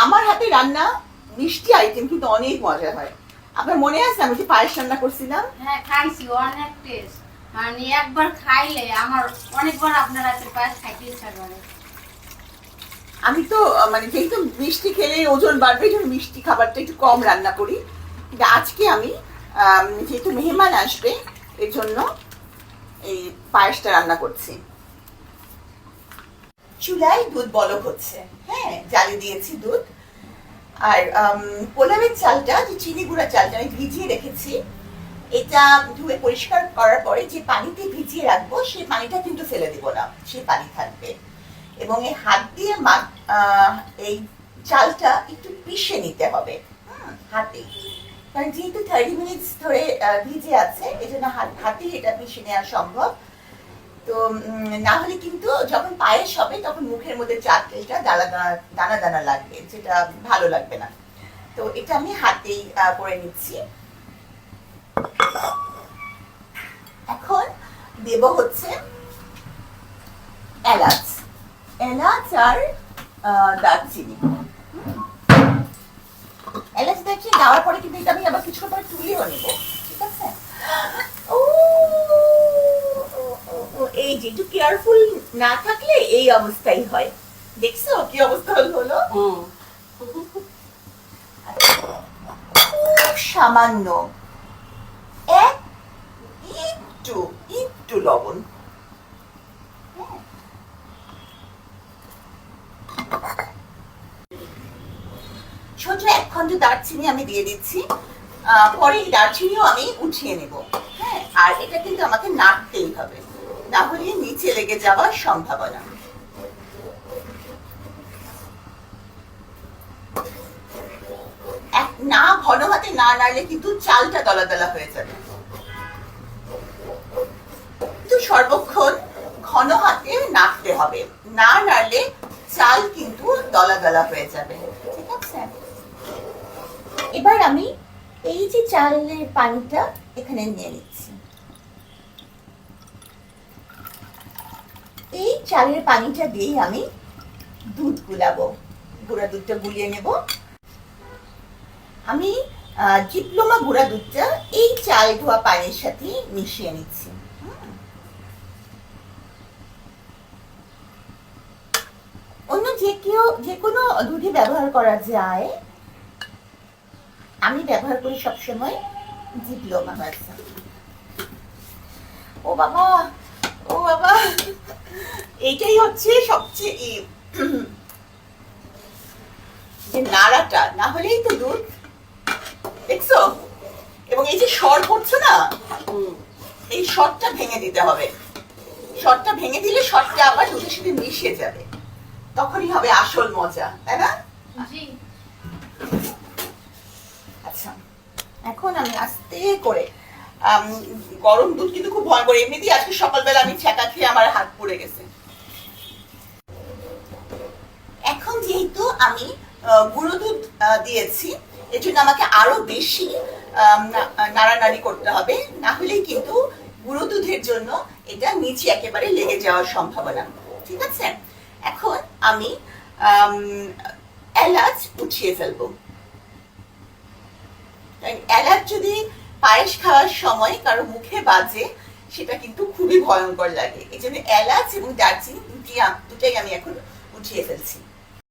আমার হাতে রান্না মিষ্টি আইটেম কিন্তু অনেক মজা হয়। আপনার মনে আছে আমি যে পায়েস রান্না করছিলাম? হ্যাঁ খাইছি, অনেক টেস্ট। মানে একবার খাইলে আমার অনেকবার আপনার হাতের পায়েস খাইতে ইচ্ছা করে। আমি তো মানে যেহেতু মিষ্টি খেলে ওজন বাড়বে, এই জন্য মিষ্টি খাবারটা একটু কম রান্না করি। কিন্তু আজকে আমি যেহেতু মেহমান আসবে এর জন্য এই পায়েসটা রান্না করছি। চুলায় দুধ বলক হচ্ছে, হ্যাঁ জালি দিয়েছি দুধ। আর পোলাওয়ের চালটা, যে চিনি গুঁড়া চালটা আমি ভিজিয়ে রেখেছি, এটা ধুয়ে পরিষ্কার করার পরে যে পানিতে ভিজিয়ে রাখবো সেই পানিটা কিন্তু ফেলে দিব না, সেই পানি থাকবে। এবং এই হাত দিয়ে এই চালটা একটু পিষে নিতে হবে হাতে, কারণ যেহেতু 30 মিনিটস ধরে ভিজে আছে এই জন্য হাতেই এটা পিষে নেওয়া সম্ভব। তো না হলে কিন্তু যখন পায়েস হবে তখন মুখের মধ্যে চালটা দানা দানা দানা লাগবে, যেটা ভালো লাগবে না। তো এটা আমি হাতেই করে নিচ্ছি। এখন দেব হচ্ছে এলাচ, এলাচ আর দারচিনি। এলাচ দারচিনি দেওয়ার পরে কিন্তু এটা আমি আবার কিছুক্ষণ পরে তুলিও নেব, ঠিক আছে? এই যে একটু কেয়ারফুল না থাকলে এই অবস্থাই হয়। দেখছো কি অবস্থা হলো? সামান্য একটু লবণ, ছোট 1 খণ্ড দারচিনি আমি দিয়ে দিচ্ছি। পরে এই দারচিনিও আমি উঠিয়ে নেব, হ্যাঁ। আর এটা কিন্তু আমাকে নাড়তেই হবে, না হলে নিচে লেগে যাওয়ার সম্ভাবনা। না ঘন হাতে না নাড়লে কিন্তু চালটা দলা দলা হয়ে যাবে। কিন্তু সর্বক্ষণ ঘন হাতে নাড়তে হবে, না নাড়লে চাল কিন্তু দলা দলা হয়ে যাবে, ঠিক আছে? এবার আমি এই যে চালের পানিটা এখানে নিয়ে নিচ্ছি। এই চালের পানিটা দিয়ে আমি দুধ গুলাবো, গুঁড়া দুধটা গুলিয়ে নেব। আমি ডিপ্লোমা গুঁড়া দুধটা এই চাল ধোয়া পানির সাথে মিশিয়ে নিচ্ছি। অন্য যে কোনো দুধই ব্যবহার করা যায়, আমি ব্যবহার করি সবসময় ডিপ্লোমা। ও বাবা, ও বাবা, এইটাই হচ্ছে সবচেয়ে যে নাড়াটা, না হলেই তো দুধ, দেখছো? এবং এই যে সর পড়ছে না, এই সরটা ভেঙে দিতে হবে। সরটা ভেঙে দিলে সরটা আবার দুধের সাথে মিশে যাবে, তখনই হবে আসল মজা, তাই না? আচ্ছা, এখন আমি আস্তে করে, গরম দুধ কিন্তু খুব ভয় করে, এমনিতেই আজকে সকালবেলা আমি ছ্যাঁকা খেয়ে আমার হাত পুড়ে গেছে। এখন যেহেতু আমি গুঁড়ো দুধ দিয়েছি, এর জন্য আমাকে আরো বেশি নাড়ানাড়ি করতে হবে, না হলেই কিন্তু গুঁড়ো দুধের জন্য এটা নিচে একেবারে লেগে যাওয়ার সম্ভাবনা, ঠিক আছে? এখন আমি এলাচ উঠিয়ে ফেলবো। এলাচ যদি পায়েস খাওয়ার সময় কারো মুখে বাজে সেটা কিন্তু খুবই ভয়ঙ্কর লাগে, এই জন্য এলাচ এবং দারচিনি দুটাই আমি এখন উঠিয়ে ফেলছি।